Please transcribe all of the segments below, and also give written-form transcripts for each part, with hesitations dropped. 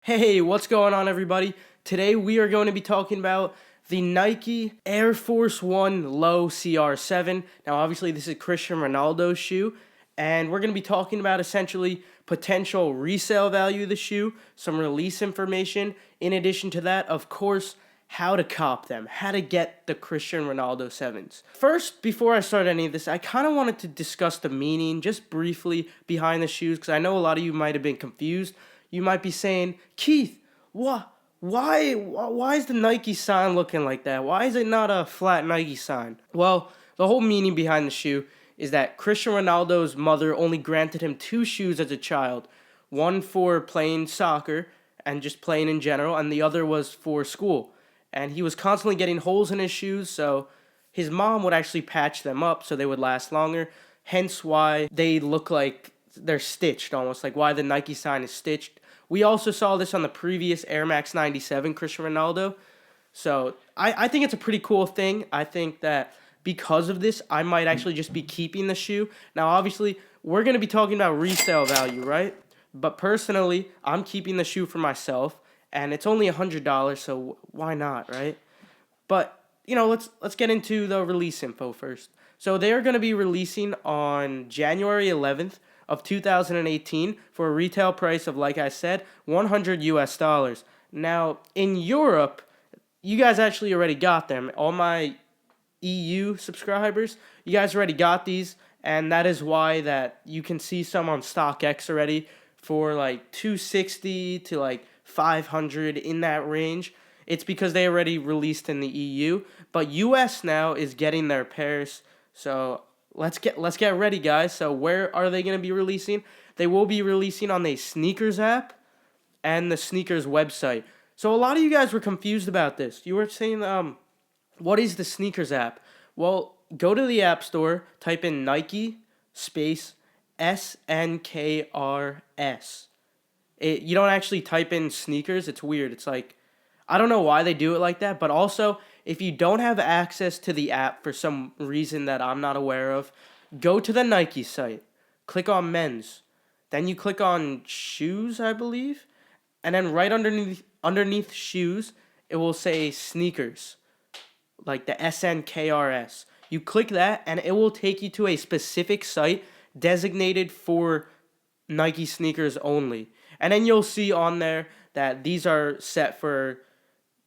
Hey, what's going on, everybody? Today we are going to be talking about the Nike Air Force 1 Low CR7. Now, obviously, this is Cristiano Ronaldo's shoe, and we're going to be talking about essentially potential resale value of the shoe, some release information. In addition to that, of course, how to cop them, how to get the Cristiano Ronaldo 7s. First, before I start any of this, I kind of wanted to discuss the meaning just briefly behind the shoes, because I know a lot of you might have been confused. You might be saying, Keith, why is the Nike sign looking like that? Why is it not a flat Nike sign? Well, the whole meaning behind the shoe is that Cristiano Ronaldo's mother only granted him 2 shoes as a child. One for playing soccer and just playing in general, and the other was for school. And he was constantly getting holes in his shoes, so his mom would actually patch them up so they would last longer. Hence why they look like they're stitched, almost like why the Nike sign is stitched. We also saw this on the previous Air Max 97 Cristiano Ronaldo. So I think it's a pretty cool thing. I think that because of this, I might actually just be keeping the shoe. Now, obviously, we're going to be talking about resale value, right? But personally, I'm keeping the shoe for myself, and it's only $100, so why not, right? But, let's get into the release info first. So they're going to be releasing on January 11th of 2018 for a retail price of, like I said, $100. Now, in Europe, you guys actually already got them. All my EU subscribers, you guys already got these, and that is why that you can see some on StockX already for like 260 to like 500 in that range. It's because they already released in the EU, but US now is getting their pairs. So let's get ready, guys. So where are they going to be releasing? They will be releasing on the Sneakers app and the Sneakers website. So a lot of you guys were confused about this. You were saying, what is the Sneakers app? Well, go to the App Store, type in Nike space SNKRS. You don't actually type in sneakers. It's weird. It's like, I don't know why they do it like that, but also, if you don't have access to the app for some reason that I'm not aware of, go to the Nike site, click on men's, then you click on shoes, I believe, and then right underneath shoes, it will say sneakers, like the SNKRS. You click that, and it will take you to a specific site designated for Nike sneakers only. And then you'll see on there that these are set for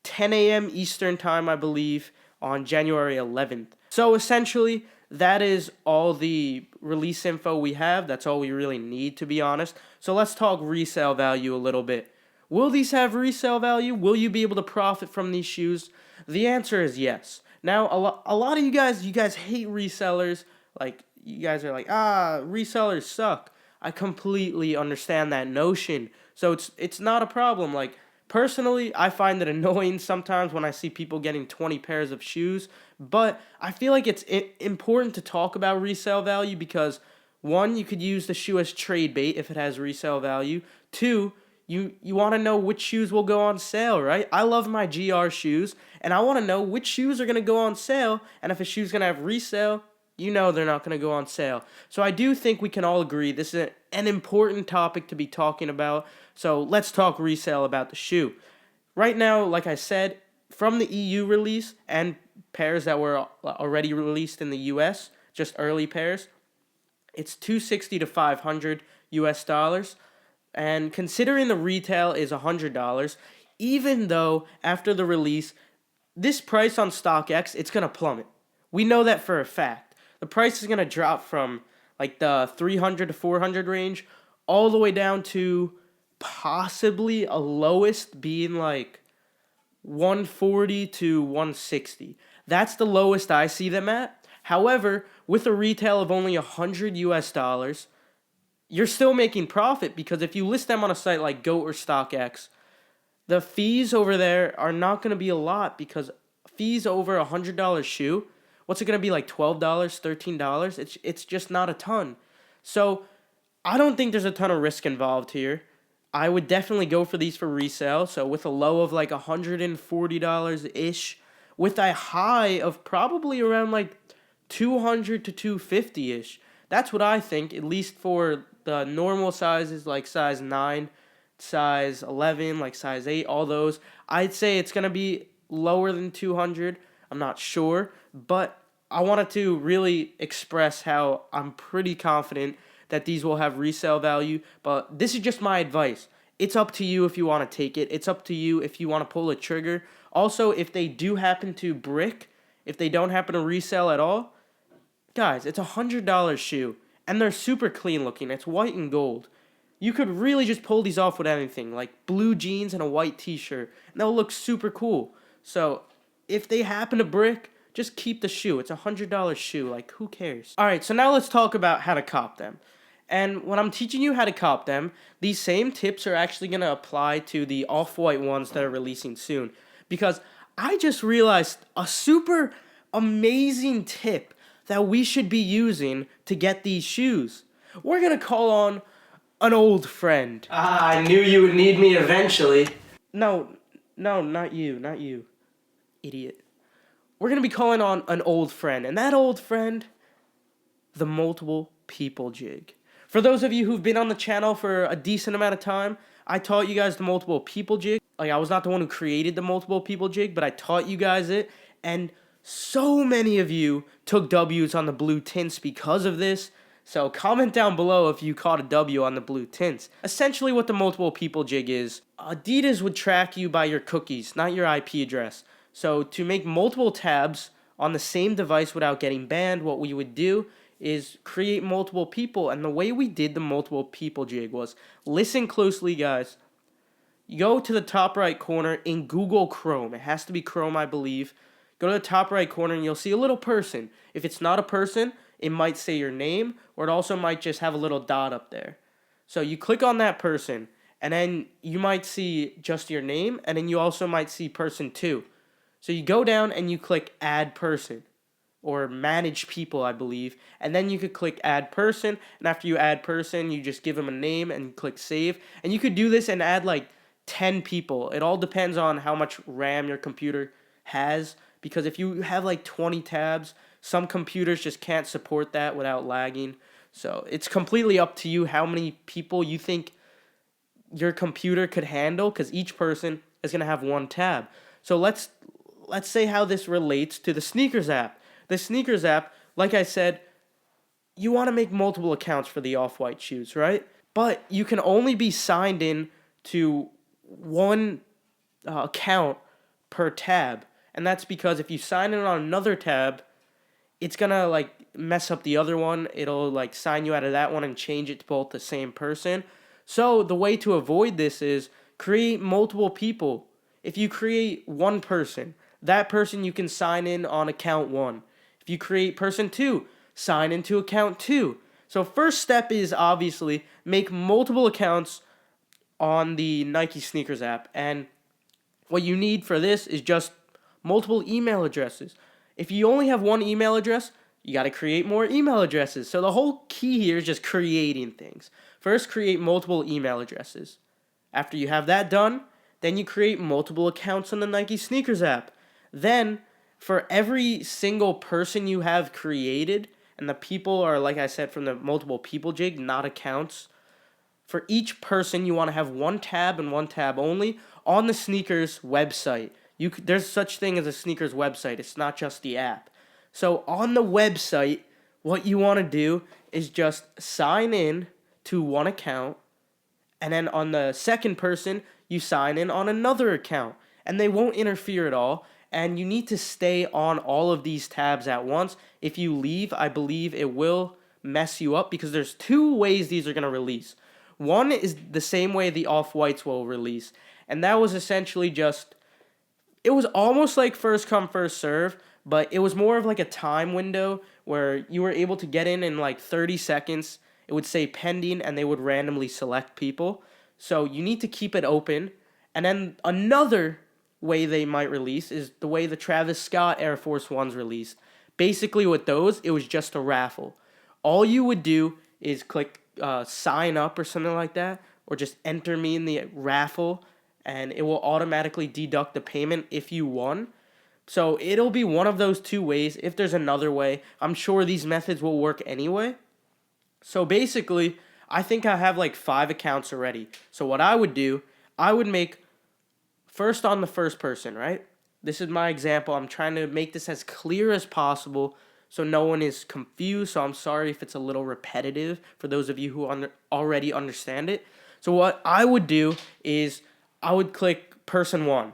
10 a.m. Eastern time, I believe, on January 11th. So essentially, that is all the release info we have. That's all we really need, to be honest. So let's talk resale value a little bit. Will these have resale value? Will you be able to profit from these shoes? The answer is yes. Now, a lot of you guys hate resellers. Like, you guys are like, resellers suck. I completely understand that notion. So it's not a problem. Like, personally, I find it annoying sometimes when I see people getting 20 pairs of shoes, but I feel like it's important to talk about resale value because, one, you could use the shoe as trade bait if it has resale value. Two, you want to know which shoes will go on sale, right? I love my GR shoes, and I want to know which shoes are going to go on sale, and if a shoe's going to have resale, they're not going to go on sale. So I do think we can all agree this is an important topic to be talking about. So let's talk resale about the shoe. Right now, like I said, from the EU release and pairs that were already released in the US, just early pairs, it's $260 to $500. And considering the retail is $100, even though after the release, this price on StockX, it's going to plummet. We know that for a fact. The price is going to drop from like the 300 to 400 range all the way down to possibly a lowest being like 140 to 160. That's the lowest I see them at. However, with a retail of only $100, you're still making profit because if you list them on a site like GOAT or StockX, the fees over there are not going to be a lot because fees over a $100 shoe, what's it going to be, like $12, $13? It's just not a ton. So I don't think there's a ton of risk involved here. I would definitely go for these for resale. So with a low of like $140-ish, with a high of probably around like $200 to $250-ish. That's what I think, at least for the normal sizes like size 9 size 11, like size 8, all those. I'd say it's going to be lower than 200. I'm not sure, but I wanted to really express how I'm pretty confident that these will have resale value, but this is just my advice. It's up to you if you want to take it. It's up to you if you want to pull a trigger. Also, if they do happen to brick, if they don't happen to resell at all, guys, it's $100 shoe, and they're super clean looking. It's white and gold. You could really just pull these off with anything, like blue jeans and a white t-shirt, and they'll look super cool. So, if they happen to brick, just keep the shoe. It's $100 shoe, like who cares? Alright, so now let's talk about how to cop them. And when I'm teaching you how to cop them, these same tips are actually going to apply to the off-white ones that are releasing soon. Because I just realized a super amazing tip that we should be using to get these shoes. We're going to call on an old friend. I knew you would need me eventually. No, not you, idiot. We're going to be calling on an old friend, and that old friend, the multiple people jig. For those of you who've been on the channel for a decent amount of time, I taught you guys the multiple people jig. Like, I was not the one who created the multiple people jig, but I taught you guys it, and so many of you took W's on the blue tints because of this. So comment down below if you caught a W on the blue tints. Essentially what the multiple people jig is, Adidas would track you by your cookies, not your IP address. So to make multiple tabs on the same device without getting banned, what we would do is create multiple people. And the way we did the multiple people jig was, listen closely guys, you go to the top right corner in Google Chrome. It has to be Chrome, I believe. Go to the top right corner and you'll see a little person. If it's not a person, it might say your name, or it also might just have a little dot up there. So you click on that person, and then you might see just your name, and then you also might see person 2. So you go down and you click add person, or manage people, I believe, and then you could click add person, and after you add person, you just give them a name and click save. And you could do this and add like 10 people. It all depends on how much RAM your computer has, because if you have like 20 tabs, some computers just can't support that without lagging. So it's completely up to you how many people you think your computer could handle, because each person is going to have one tab. So let's say how this relates to the sneakers app. The sneakers app, like I said, you want to make multiple accounts for the off-white shoes, right? But you can only be signed in to one account per tab. And that's because if you sign in on another tab, it's gonna like mess up the other one. It'll like sign you out of that one and change it to both the same person. So the way to avoid this is create multiple people. If you create one person, that person you can sign in on account 1. If you create person 2, sign into account 2. So first step is obviously make multiple accounts on the Nike sneakers app. And what you need for this is just multiple email addresses. If you only have one email address, you got to create more email addresses. So the whole key here is just creating things. First, create multiple email addresses. After you have that done, then you create multiple accounts on the Nike sneakers app. Then, for every single person you have created, and the people are, like I said, from the multiple people jig, not accounts, for each person you want to have one tab and one tab only on the sneakers website. There's such thing as a sneakers website. It's not just the app. So on the website, what you want to do is just sign in to one account, and then on the second person, you sign in on another account, and they won't interfere at all. And you need to stay on all of these tabs at once. If you leave, I believe it will mess you up, because there's 2 ways these are going to release. One is the same way the off-whites will release, and that was essentially just, it was almost like first come, first serve, but it was more of like a time window where you were able to get in like 30 seconds. It would say pending, and they would randomly select people. So you need to keep it open. And then another way they might release is the way the Travis Scott Air Force 1s released. Basically with those, it was just a raffle. All you would do is click sign up or something like that, or just enter me in the raffle, and it will automatically deduct the payment if you won. So it'll be one of those 2 ways. If there's another way, I'm sure these methods will work anyway. So basically, I think I have like 5 accounts already. So what I would do, I would make first on the first person, right? This is my example. I'm trying to make this as clear as possible so no one is confused. So I'm sorry if it's a little repetitive for those of you who already understand it. So what I would do is I would click person 1.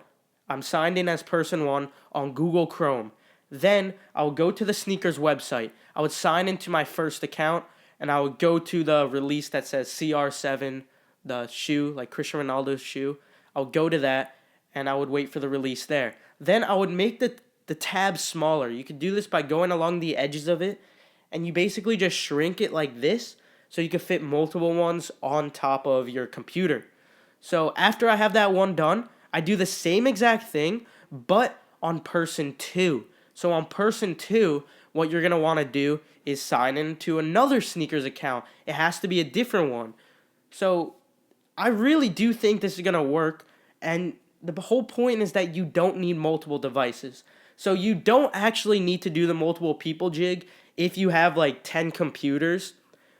I'm signed in as person 1 on Google Chrome. Then I would go to the sneakers website. I would sign into my first account and I would go to the release that says CR7, the shoe, like Cristiano Ronaldo's shoe. I would go to that and I would wait for the release there. Then I would make the tab smaller. You could do this by going along the edges of it and you basically just shrink it like this so you can fit multiple ones on top of your computer. So after I have that one done, I do the same exact thing, but on person 2. So on person 2, what you're going to want to do is sign into another sneakers account. It has to be a different one. So I really do think this is going to work, and the whole point is that you don't need multiple devices. So you don't actually need to do the multiple people jig if you have like 10 computers.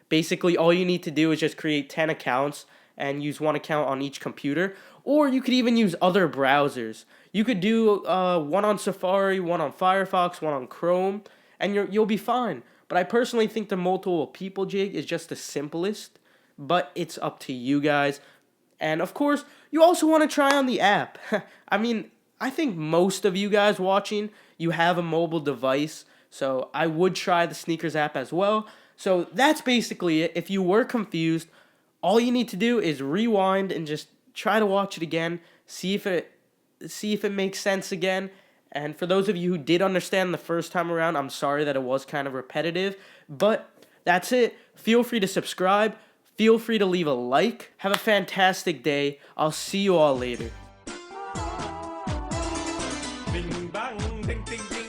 Basically, all you need to do is just create 10 accounts and use one account on each computer. Or you could even use other browsers. You could do one on Safari, one on Firefox, one on Chrome, and you'll be fine. But I personally think the multiple people jig is just the simplest, but it's up to you guys. And of course, you also want to try on the app. I mean, I think most of you guys watching, you have a mobile device, so I would try the sneakers app as well. So that's basically it. If you were confused, all you need to do is rewind and just try to watch it again, see if it makes sense again. And for those of you who did understand the first time around, I'm sorry that it was kind of repetitive, but that's it. Feel free to subscribe. Feel free to leave a like. Have a fantastic day. I'll see you all later. Bing bang, ding ding ding.